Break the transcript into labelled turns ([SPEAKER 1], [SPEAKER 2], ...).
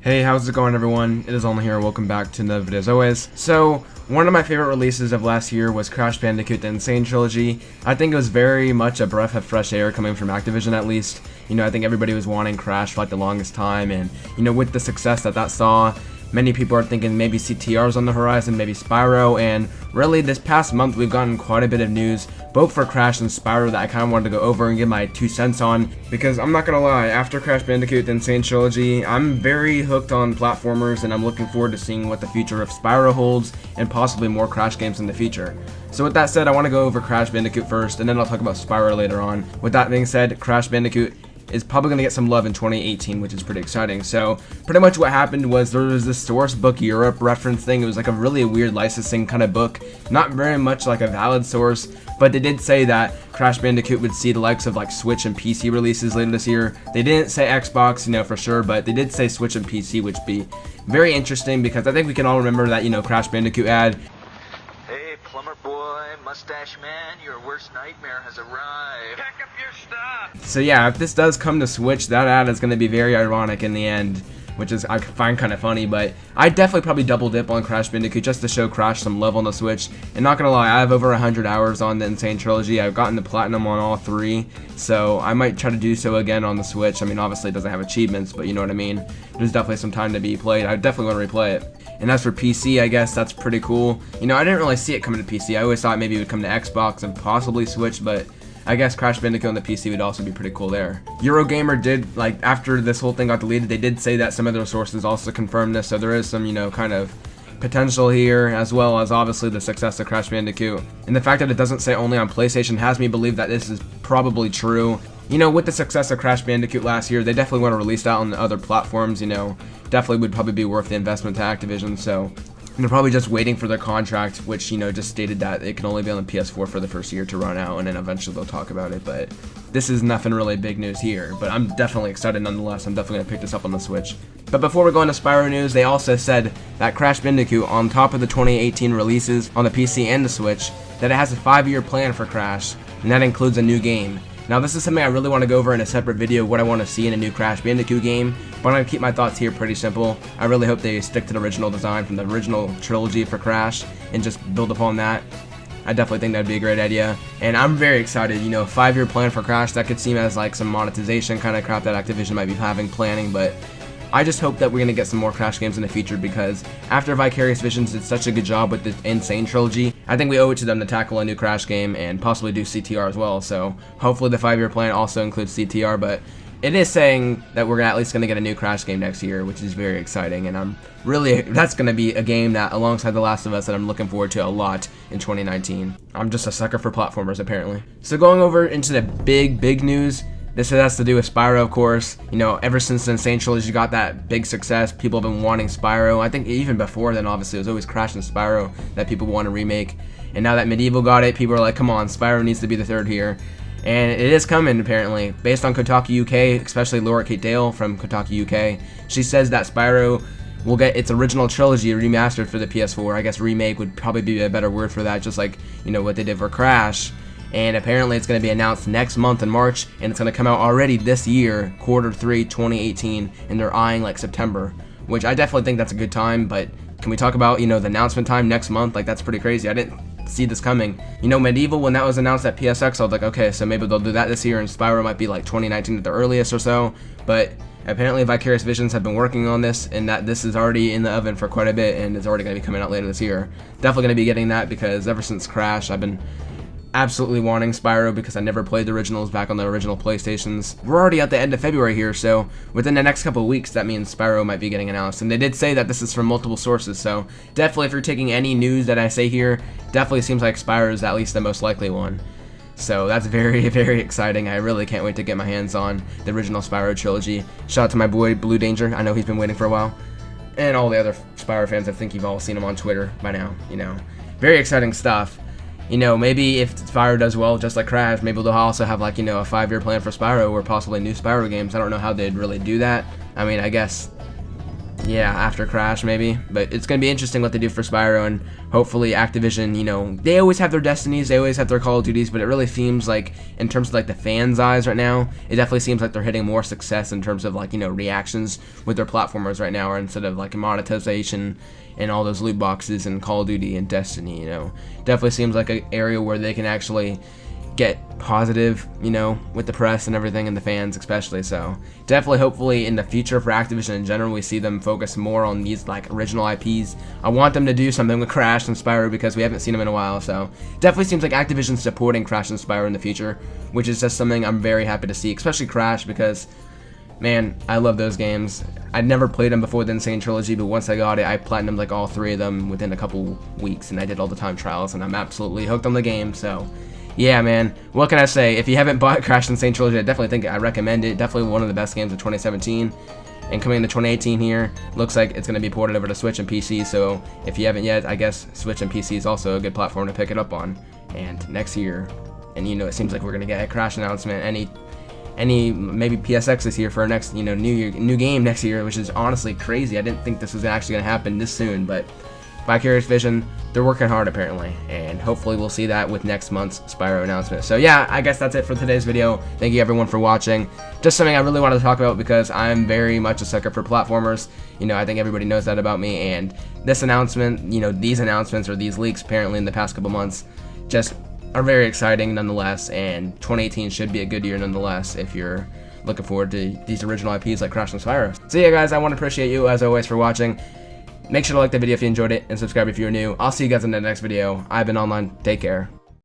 [SPEAKER 1] Hey, how's it going everyone? It is Only here, welcome back to another video as always. So, one of my favorite releases of last year was Crash Bandicoot The Insane Trilogy. I think it was very much a breath of fresh air coming from Activision at least. You know, I think everybody was wanting Crash for like the longest time, and you know, with the success that saw, many people are thinking maybe CTR's on the horizon, maybe Spyro, and really this past month we've gotten quite a bit of news, both for Crash and Spyro, that I kind of wanted to go over and give my 2 cents on, because I'm not gonna lie, after Crash Bandicoot The Insane Trilogy, I'm very hooked on platformers, and I'm looking forward to seeing what the future of Spyro holds, and possibly more Crash games in the future. So with that said, I want to go over Crash Bandicoot first, and then I'll talk about Spyro later on. With that being said, Crash Bandicoot is probably going to get some love in 2018, which is pretty exciting. So pretty much what happened was there was this Source Book Europe reference thing. It was like a really weird licensing kind of book, not very much like a valid source, but they did say that Crash Bandicoot would see the likes of like Switch and PC releases later this year. They didn't say Xbox, you know, for sure, but they did say Switch and PC, which would be very interesting because I think we can all remember that, you know, Crash Bandicoot ad.
[SPEAKER 2] Hey, plumber boy, mustache man, your worst nightmare has arrived. Pack up your stuff!
[SPEAKER 1] So yeah, if this does come to Switch, that ad is going to be very ironic in the end, which is I find kind of funny, but I definitely probably double dip on Crash Bandicoot just to show Crash some love on the Switch. And not gonna lie, I have over 100 hours on the Insane Trilogy. I've gotten the Platinum on all 3, so I might try to do so again on the Switch. I mean, obviously it doesn't have achievements, but you know what I mean. There's definitely some time to be played. I definitely want to replay it. And as for PC, I guess that's pretty cool. You know, I didn't really see it coming to PC. I always thought maybe it would come to Xbox and possibly Switch, but I guess Crash Bandicoot on the PC would also be pretty cool there. Eurogamer did, like, after this whole thing got deleted, they did say that some of their sources also confirmed this, so there is some, you know, kind of potential here, as well as obviously the success of Crash Bandicoot. And the fact that it doesn't say only on PlayStation has me believe that this is probably true. You know, with the success of Crash Bandicoot last year, they definitely want to release that on other platforms, you know, definitely would probably be worth the investment to Activision, so they're probably just waiting for their contract, which, you know, just stated that it can only be on the PS4 for the first year to run out, and then eventually they'll talk about it, but this is nothing really big news here, but I'm definitely excited nonetheless. I'm definitely going to pick this up on the Switch. But before we go into Spyro news, they also said that Crash Bandicoot, on top of the 2018 releases on the PC and the Switch, that it has a 5-year plan for Crash, and that includes a new game. Now this is something I really want to go over in a separate video, what I want to see in a new Crash Bandicoot game, but I'm going to keep my thoughts here pretty simple. I really hope they stick to the original design from the original trilogy for Crash and just build upon that. I definitely think that'd be a great idea, and I'm very excited. You know, a 5-year plan for Crash, that could seem as like some monetization kind of crap that Activision might be planning, but I just hope that we're going to get some more Crash games in the future, because after Vicarious Visions did such a good job with the Insane Trilogy, I think we owe it to them to tackle a new Crash game and possibly do CTR as well. So hopefully the 5-year plan also includes CTR, but it is saying that we're at least going to get a new Crash game next year, which is very exciting, and that's going to be a game that, alongside The Last of Us, that I'm looking forward to a lot in 2019. I'm just a sucker for platformers, apparently. So going over into the big news, this has to do with Spyro, of course. You know, ever since the Insane Trilogy got that big success, people have been wanting Spyro. I think even before then, obviously, it was always Crash and Spyro that people want to remake. And now that Medieval got it, people are like, come on, Spyro needs to be the third here. And it is coming, apparently. Based on Kotaku UK, especially Laura Kate Dale from Kotaku UK, she says that Spyro will get its original trilogy remastered for the PS4. I guess remake would probably be a better word for that, just like, you know, what they did for Crash. And apparently it's going to be announced next month in March, and it's going to come out already this year, Q3 2018, and they're eyeing like September, which I definitely think that's a good time. But can we talk about, you know, the announcement time next month? Like, that's pretty crazy. I didn't see this coming. You know, Medieval, when that was announced at PSX, I was like, okay, so maybe they'll do that this year, and Spyro might be like 2019 at the earliest or so. But apparently Vicarious Visions have been working on this, and that this is already in the oven for quite a bit, and it's already going to be coming out later this year. Definitely going to be getting that, because ever since Crash, I've been absolutely wanting Spyro, because I never played the originals back on the original PlayStations. We're already at the end of February here, so within the next couple of weeks, that means Spyro might be getting announced. And they did say that this is from multiple sources, so definitely if you're taking any news that I say here, definitely seems like Spyro is at least the most likely one. So that's very, very exciting. I really can't wait to get my hands on the original Spyro trilogy. Shout out to my boy Blue Danger. I know he's been waiting for a while. And all the other Spyro fans, I think you've all seen him on Twitter by now, you know. Very exciting stuff. You know, maybe if Spyro does well, just like Crash, maybe they'll also have, like, you know, a 5-year plan for Spyro, or possibly new Spyro games. I don't know how they'd really do that. I mean, I guess yeah, after Crash maybe. But it's gonna be interesting what they do for Spyro, and hopefully Activision, you know, they always have their Destinies, they always have their Call of Duties, but it really seems like, in terms of like the fans' eyes right now, it definitely seems like they're hitting more success in terms of like, you know, reactions with their platformers right now, or instead of like monetization and all those loot boxes and Call of Duty and Destiny, you know. Definitely seems like an area where they can actually get positive, you know, with the press and everything, and the fans especially. So definitely, hopefully in the future for Activision in general, we see them focus more on these like original IPs. I want them to do something with Crash and Spyro because we haven't seen them in a while. So definitely seems like Activision supporting Crash and Spyro in the future, which is just something I'm very happy to see, especially Crash, because man, I love those games. I'd never played them before the Insane Trilogy, but once I got it, I platinumed like all 3 of them within a couple weeks, and I did all the time trials, and I'm absolutely hooked on the game. So yeah, man, what can I say? If you haven't bought Crash Insane Trilogy, I recommend it. Definitely one of the best games of 2017. And coming into 2018 here, looks like it's going to be ported over to Switch and PC. So if you haven't yet, I guess Switch and PC is also a good platform to pick it up on. And next year, and you know, it seems like we're going to get a Crash announcement any maybe PSX is here for our next, you know, new game next year, which is honestly crazy. I didn't think this was actually going to happen this soon, but Vicarious Vision, they're working hard apparently, and hopefully we'll see that with next month's Spyro announcement. So yeah, I guess that's it for today's video. Thank you everyone for watching. Just something I really wanted to talk about because I'm very much a sucker for platformers. You know, I think everybody knows that about me, and this announcement, you know, these announcements or these leaks apparently in the past couple months just are very exciting nonetheless, and 2018 should be a good year nonetheless if you're looking forward to these original IPs like Crash and Spyro. So yeah guys, I want to appreciate you as always for watching. Make sure to like the video if you enjoyed it, and subscribe if you're new. I'll see you guys in the next video. I've been Online. Take care.